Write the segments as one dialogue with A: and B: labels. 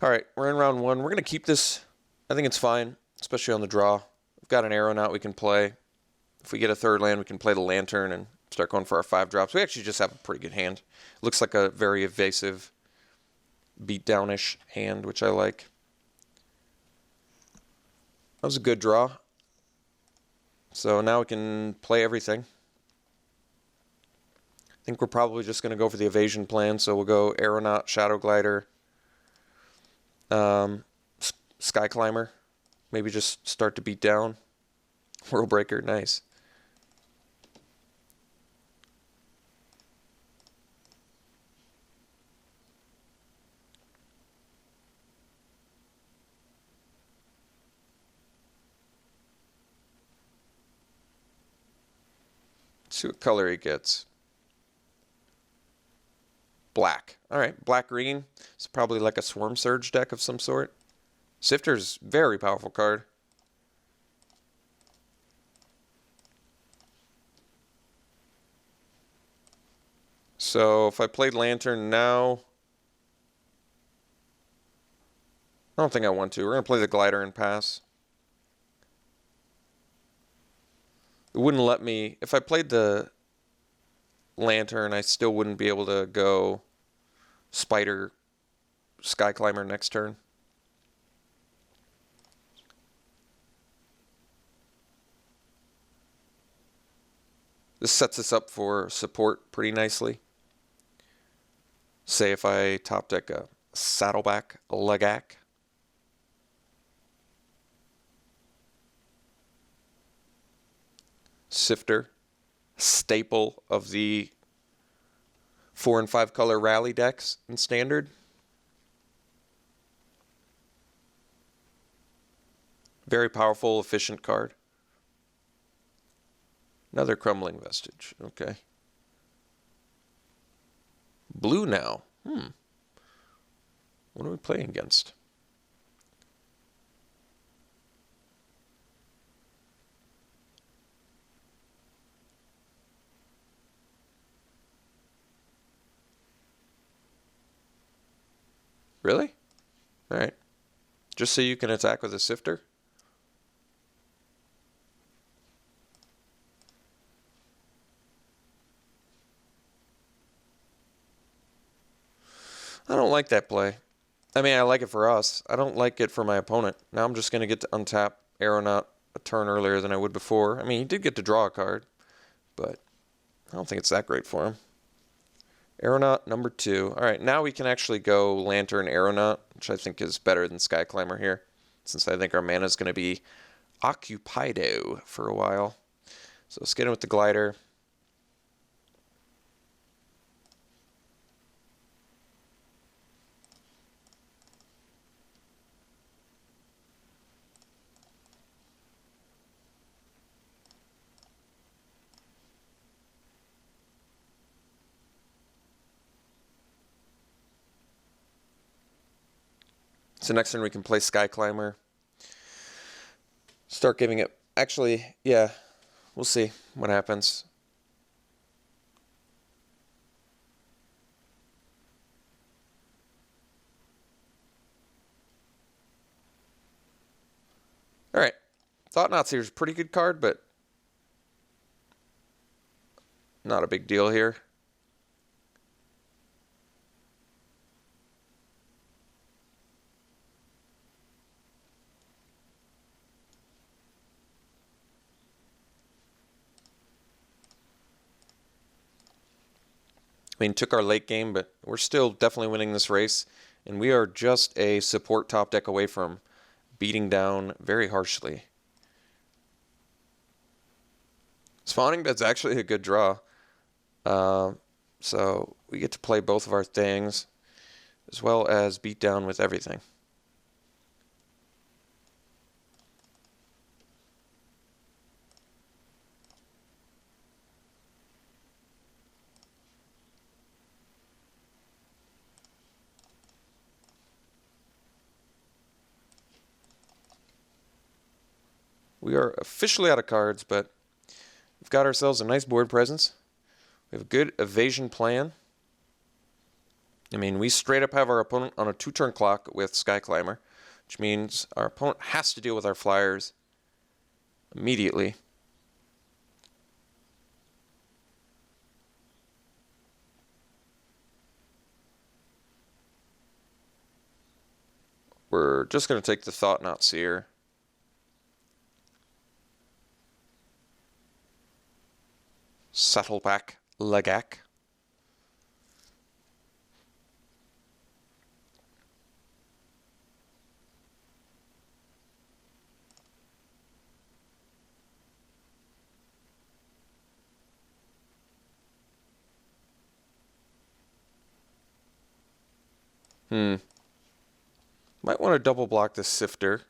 A: All right, we're in round one. We're going to keep this. I think it's fine, especially on the draw. We've got an aeronaut we can play. If we get a third land, we can play the lantern and start going for our 5 drops. We actually just have a pretty good hand. Looks like a very evasive, beatdownish hand, which I like. That was a good draw. So now we can play everything. I think we're probably just going to go for the evasion plan. So we'll go aeronaut, shadow glider, sky climber. Maybe just start to beat down. World breaker, nice. See what color he gets. Black. All right, black-green. It's probably like a Swarm Surge deck of some sort. Sifter's very powerful card. So if I played Lantern now, I don't think I want to. We're going to play the glider and pass. It wouldn't let me, if I played the Lantern, I still wouldn't be able to go Spider, Sky Climber next turn. This sets us up for support pretty nicely. Say if I top deck a Saddleback, a Legak. Sifter, staple of the 4 and 5 color rally decks in Standard. Very powerful, efficient card. Another Crumbling Vestige. Okay. Blue now. What are we playing against? Really? All right. Just so you can attack with a Sifter? I don't like that play. I mean, I like it for us. I don't like it for my opponent. Now I'm just going to get to untap Aeronaut a turn earlier than I would before. I mean, he did get to draw a card, but I don't think it's that great for him. Aeronaut number 2. All right, now we can actually go Lantern Aeronaut, which I think is better than Sky Climber here, since I think our mana is going to be occupied for a while. So let's get in with the glider. So next turn we can play Sky Climber. Start giving it... Actually, yeah, we'll see what happens. All right. Thought Nazi was a pretty good card, but not a big deal here. I mean, took our late game, but we're still definitely winning this race. And we are just a support top deck away from beating down very harshly. Spawning Bed's actually a good draw. So we get to play both of our things, as well as beat down with everything. We are officially out of cards, but we've got ourselves a nice board presence. We have a good evasion plan. I mean, we straight up have our opponent on a 2-turn clock with Sky Climber, which means our opponent has to deal with our flyers immediately. We're just going to take the Thought-Knot Seer. Saddleback Lagak. Might want to double block the Sifter.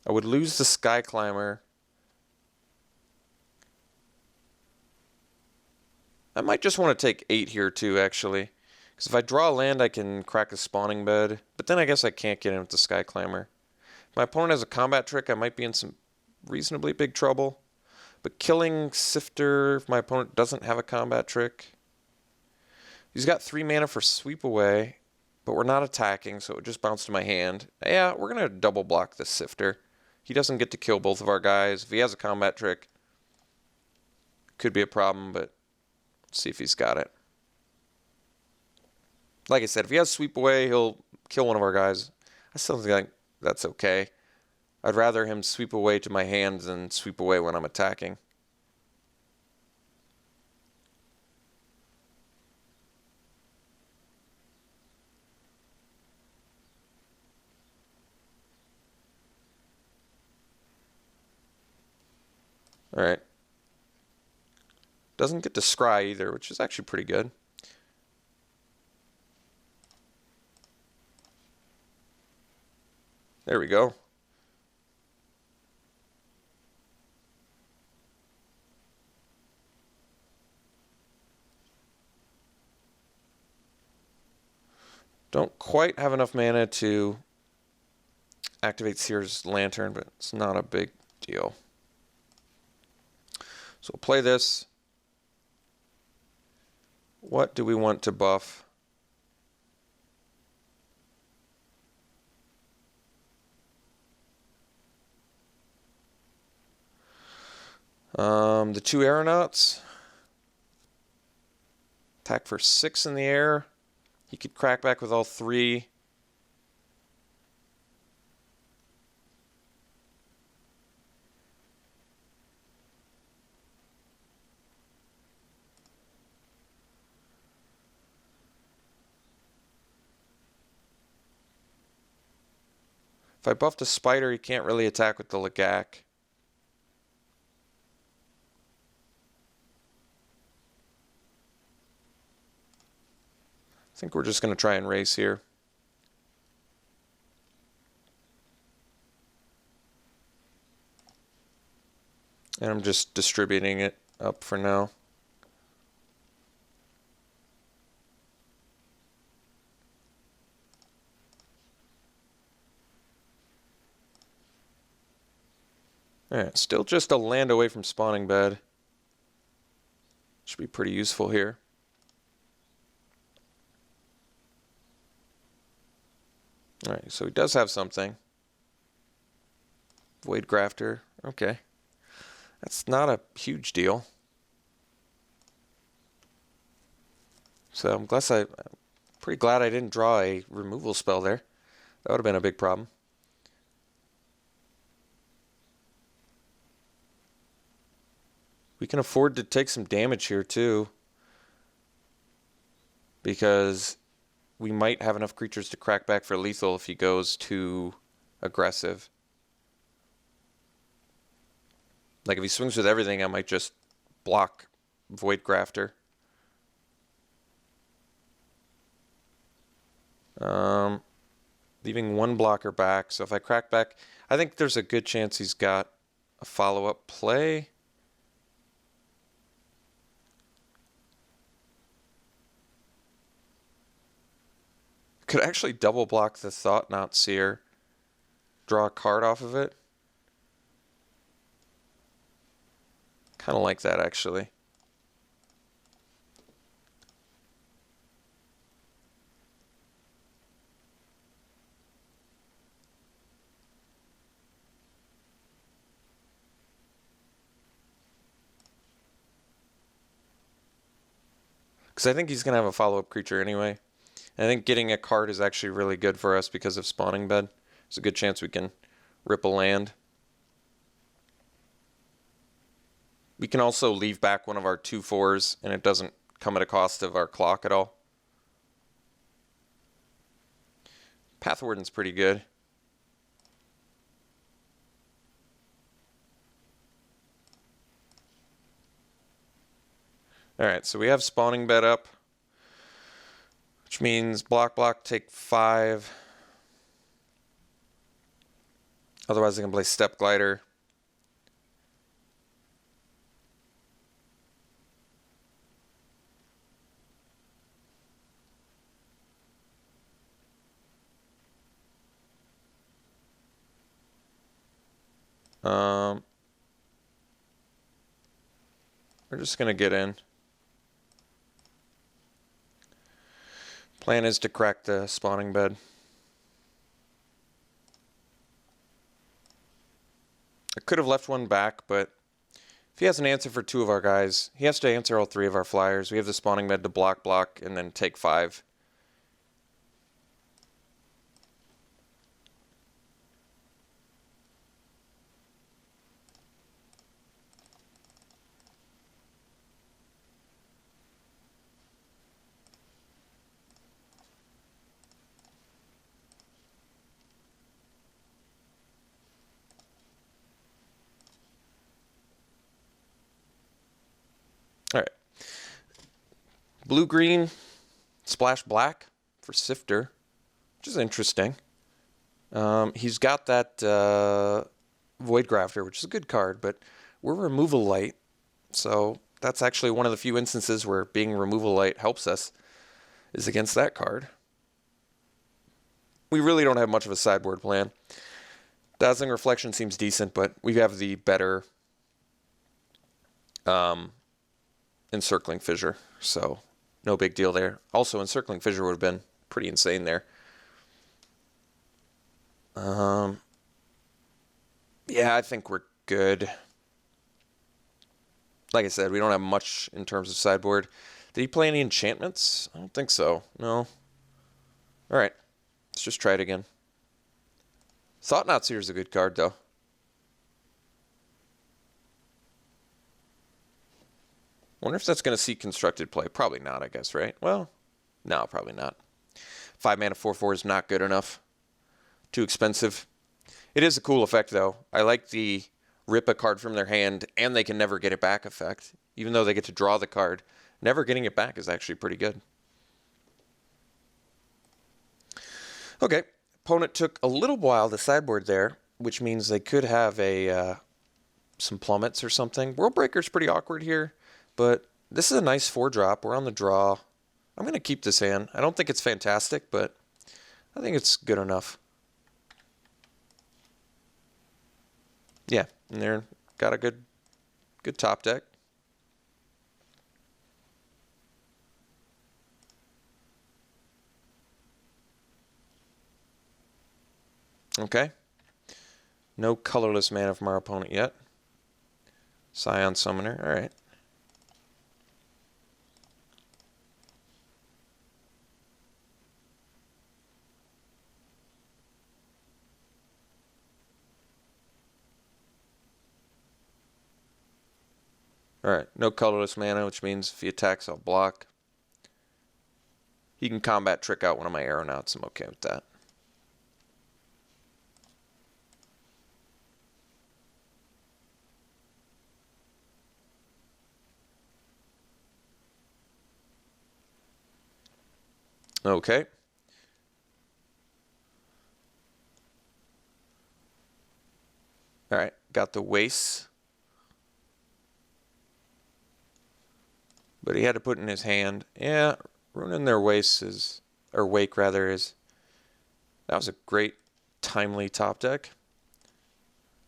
A: I would lose the Sky Climber. I might just want to take 8 here too, actually. Because if I draw a land, I can crack a spawning bed. But then I guess I can't get in with the Sky Climber. If my opponent has a combat trick, I might be in some reasonably big trouble. But killing Sifter, if my opponent doesn't have a combat trick. He's got 3 mana for Sweep Away. But we're not attacking, so it just bounced to my hand. Yeah, we're going to double block the Sifter. He doesn't get to kill both of our guys. If he has a combat trick, could be a problem, but let's see if he's got it. Like I said, if he has Sweep Away, he'll kill one of our guys. I still think that's okay. I'd rather him sweep away to my hand than sweep away when I'm attacking. Alright. Doesn't get to scry either, which is actually pretty good. There we go. Don't quite have enough mana to activate Seer's Lantern, but it's not a big deal. So we'll play this. What do we want to buff? The 2 aeronauts. Attack for 6 in the air. He could crack back with all 3. If I buffed a spider, he can't really attack with the Lagak. I think we're just going to try and race here. And I'm just distributing it up for now. Alright, still just a land away from spawning bed. Should be pretty useful here. Alright, so he does have something. Void Grafter. Okay. That's not a huge deal. So I'm pretty glad I didn't draw a removal spell there. That would have been a big problem. We can afford to take some damage here too, because we might have enough creatures to crack back for lethal if he goes too aggressive. Like if he swings with everything, I might just block Void Grafter. Leaving 1 blocker back, so if I crack back, I think there's a good chance he's got a follow-up play. Could actually double block the Thought-Knot Seer. Draw a card off of it. Kind of like that, actually. Because I think he's going to have a follow-up creature anyway. And I think getting a card is actually really good for us because of spawning bed. There's a good chance we can rip a land. We can also leave back one of our 2/4s, and it doesn't come at a cost of our clock at all. Pathwarden's pretty good. Alright, so we have spawning bed up, which means block, take 5. Otherwise I can play Step Glider. We're just going to get in. Plan is to crack the spawning bed. I could have left one back, but if he has an answer for 2 of our guys, he has to answer all 3 of our flyers. We have the spawning bed to block, and then take 5. Alright. Blue-green, splash black for Sifter, which is interesting. He's got that Void Grafter, which is a good card, but we're removal light, so that's actually one of the few instances where being removal light helps us, is against that card. We really don't have much of a sideboard plan. Dazzling Reflection seems decent, but we have the better Encircling Fissure, so no big deal there. Also, Encircling Fissure would have been pretty insane there. Yeah, I think we're good. Like I said, we don't have much in terms of sideboard. Did he play any enchantments? I don't think so. No. Alright, let's just try it again. Thought-Knot Seer is a good card, though. Wonder if that's going to see constructed play. Probably not, I guess, right? Well, no, probably not. 5 mana 4/4 is not good enough. Too expensive. It is a cool effect, though. I like the rip a card from their hand and they can never get it back effect. Even though they get to draw the card, never getting it back is actually pretty good. Okay, opponent took a little while to sideboard there, which means they could have a some plummets or something. World Breaker's pretty awkward here. But this is a nice 4-drop. We're on the draw. I'm going to keep this hand. I don't think it's fantastic, but I think it's good enough. Yeah, and they're got a good top deck. Okay. No colorless mana from our opponent yet. Scion Summoner. All right. Alright, no colorless mana, which means if he attacks, I'll block. He can combat trick out one of my Aeronauts. I'm okay with that. Okay. Alright, got the Waste. But he had to put in his hand. Yeah, ruining their Waste is, or Wake rather, is, that was a great timely top deck.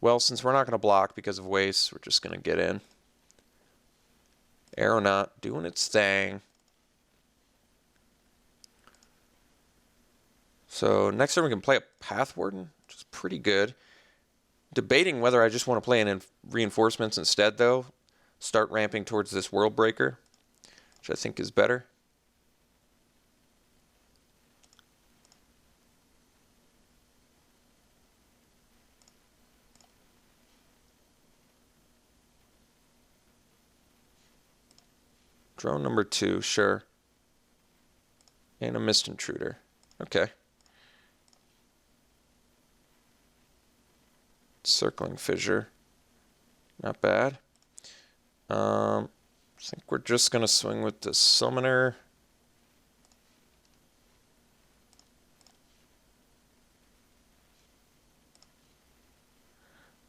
A: Well, since we're not going to block because of Waste, we're just going to get in. Aeronaut doing its thing. So next turn we can play a Path Warden, which is pretty good. Debating whether I just want to play in Reinforcements instead, though. Start ramping towards this World Breaker, which I think is better. Drone number 2, sure. And a mist intruder. Okay. Circling fissure. Not bad. I think we're just going to swing with the summoner.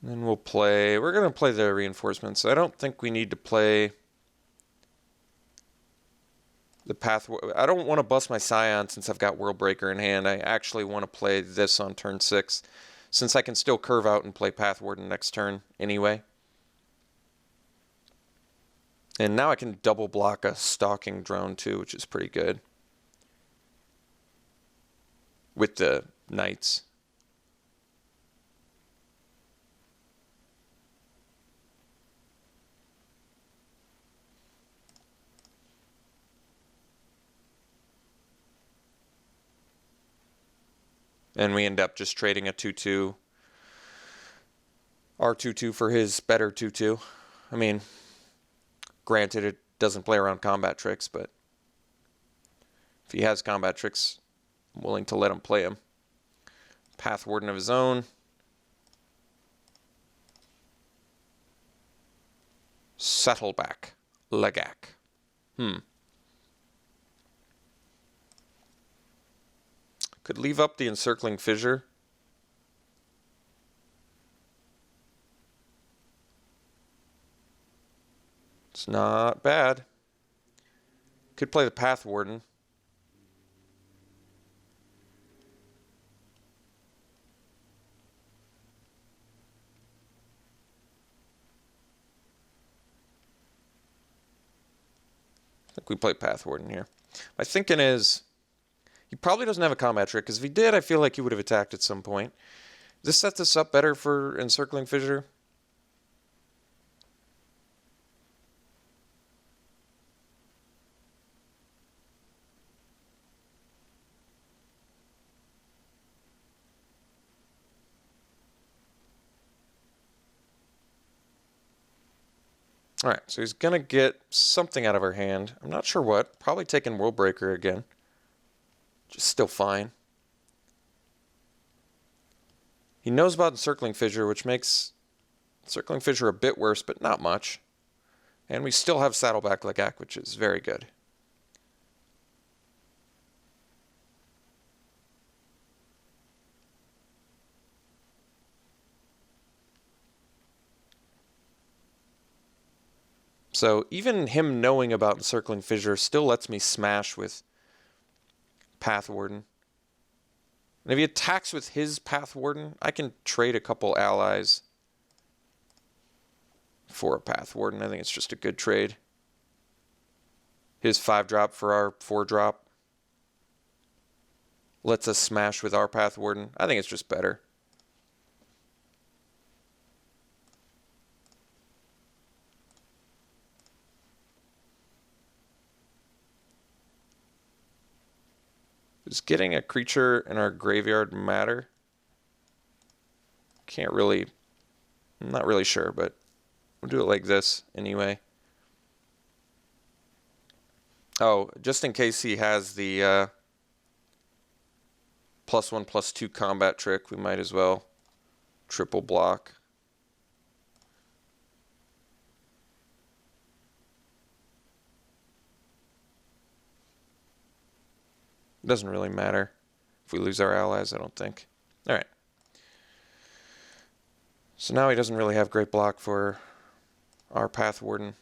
A: And then we're going to play the reinforcements. I don't think we need to play the path. I don't want to bust my Scion since I've got Worldbreaker in hand. I actually want to play this on turn 6, since I can still curve out and play Path Warden next turn anyway. And now I can double block a stalking drone too, which is pretty good. With the knights. And we end up just trading a 2-2. Our 2-2 for his better 2-2. I mean, granted, it doesn't play around combat tricks, but if he has combat tricks, I'm willing to let him play him. Path Warden of his own. Saddleback. Legak. Could leave up the Encircling Fissure. It's not bad. Could play the Path Warden. I think we play Path Warden here. My thinking is, he probably doesn't have a combat trick, because if he did, I feel like he would have attacked at some point. Does this set this up better for Encircling Fissure? Alright, so he's going to get something out of our hand. I'm not sure what. Probably taking Worldbreaker again. Just still fine. He knows about Encircling Fissure, which makes Encircling Fissure a bit worse, but not much. And we still have Saddleback Legak, which is very good. So even him knowing about Encircling Fissure still lets me smash with Path Warden. And if he attacks with his Path Warden, I can trade a couple allies for a Path Warden. I think it's just a good trade. His 5-drop for our 4-drop lets us smash with our Path Warden. I think it's just better. Does getting a creature in our graveyard matter? Can't really, I'm not really sure, but we'll do it like this anyway. Oh, just in case he has the +1/+2 combat trick, we might as well triple block. It doesn't really matter if we lose our allies, I don't think. Alright. So now he doesn't really have great block for our Path Warden.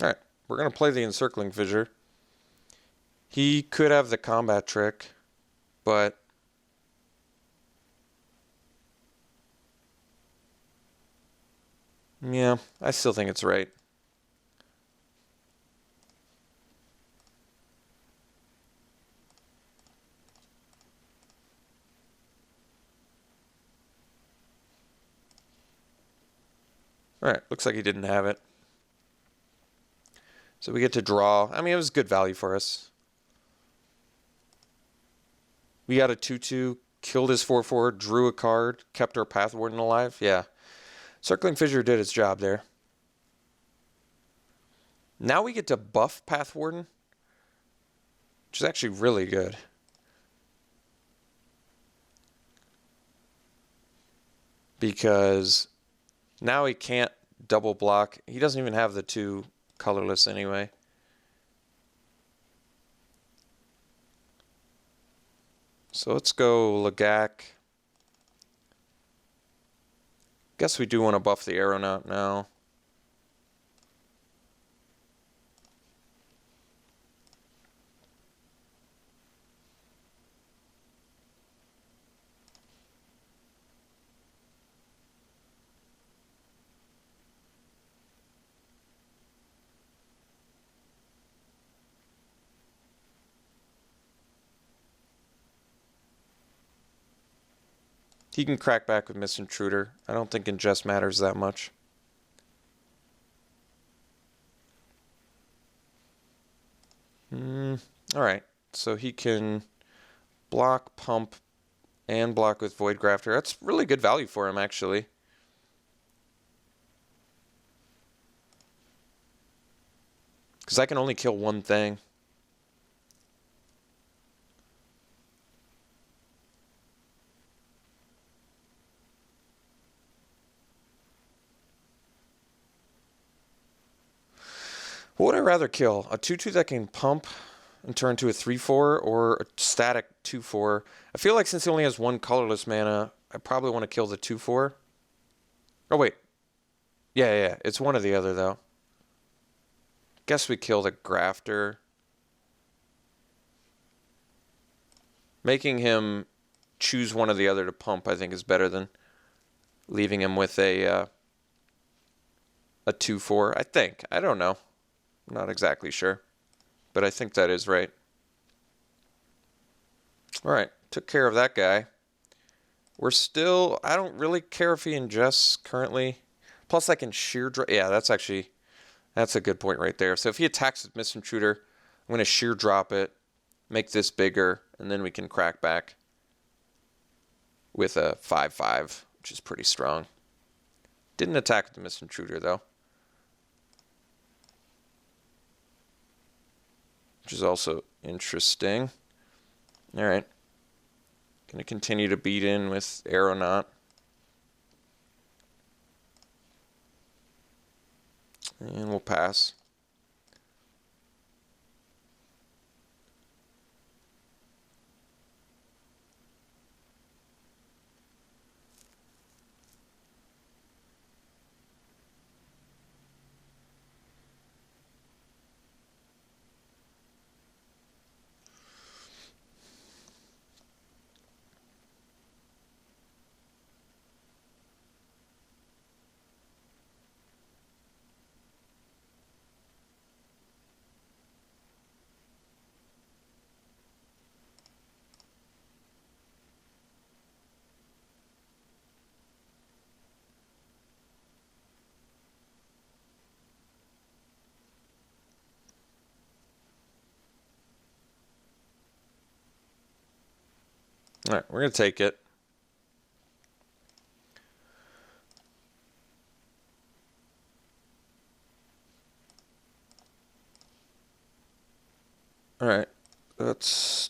A: Alright, we're going to play the Encircling Fissure. He could have the combat trick, but yeah, I still think it's right. Alright, looks like he didn't have it. So we get to draw. I mean, it was good value for us. We got a 2/2, killed his 4/4, drew a card, kept our Path Warden alive. Yeah. Circling Fissure did its job there. Now we get to buff Path Warden, which is actually really good. Because now he can't double block. He doesn't even have the 2 colorless anyway. So let's go Lagak. Guess we do want to buff the Aeronaut now. He can crack back with Misintruder. I don't think Ingest matters that much. Alright, so he can block, pump, and block with Void Grafter. That's really good value for him, actually. Because I can only kill one thing. What would I rather kill? A 2/2 that can pump and turn to a 3/4, or a static 2/4? I feel like since he only has 1 colorless mana, I probably want to kill the 2/4. Oh, wait. Yeah. It's one or the other, though. Guess we kill the Grafter. Making him choose one or the other to pump, I think, is better than leaving him with a 2/4. I think. I don't know. I'm not exactly sure. But I think that is right. Alright, took care of that guy. We're still... I don't really care if he ingests currently. Plus I can sheer drop... Yeah, that's a good point right there. So if he attacks with Misintruder, I'm going to sheer drop it, make this bigger, and then we can crack back with a 5/5, which is pretty strong. Didn't attack with the Misintruder, though. Which is also interesting. Alright. Gonna continue to beat in with Aeronaut. And we'll pass. Alright, we're going to take it. Alright, let's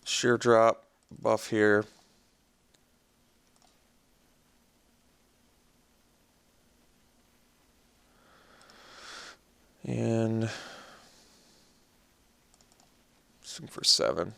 A: sheer drop, buff here. And swing for 7.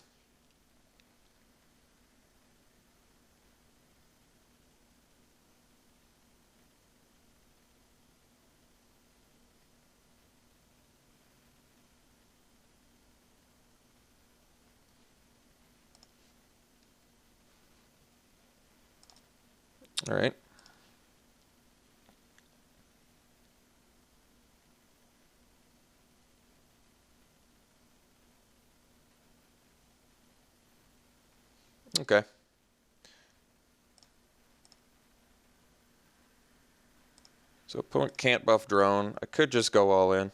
A: All right. Okay. So opponent can't buff drone. I could just go all in.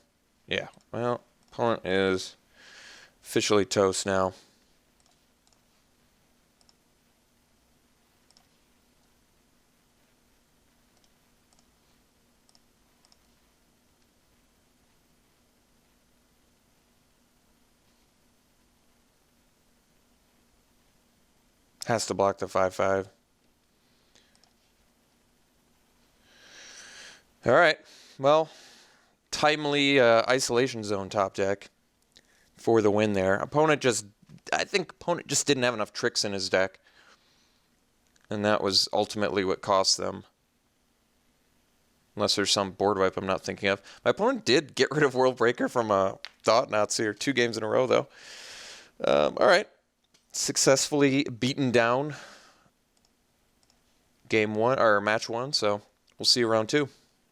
A: Yeah, well, opponent is officially toast now. Has to block the 5/5. All right. Well, timely isolation zone top deck for the win there. I think opponent just didn't have enough tricks in his deck. And that was ultimately what cost them. Unless there's some board wipe I'm not thinking of. My opponent did get rid of World Breaker from a Thought Nazi, or 2 games in a row, though. All right. Successfully beaten down game 1, or match 1, so we'll see you round 2.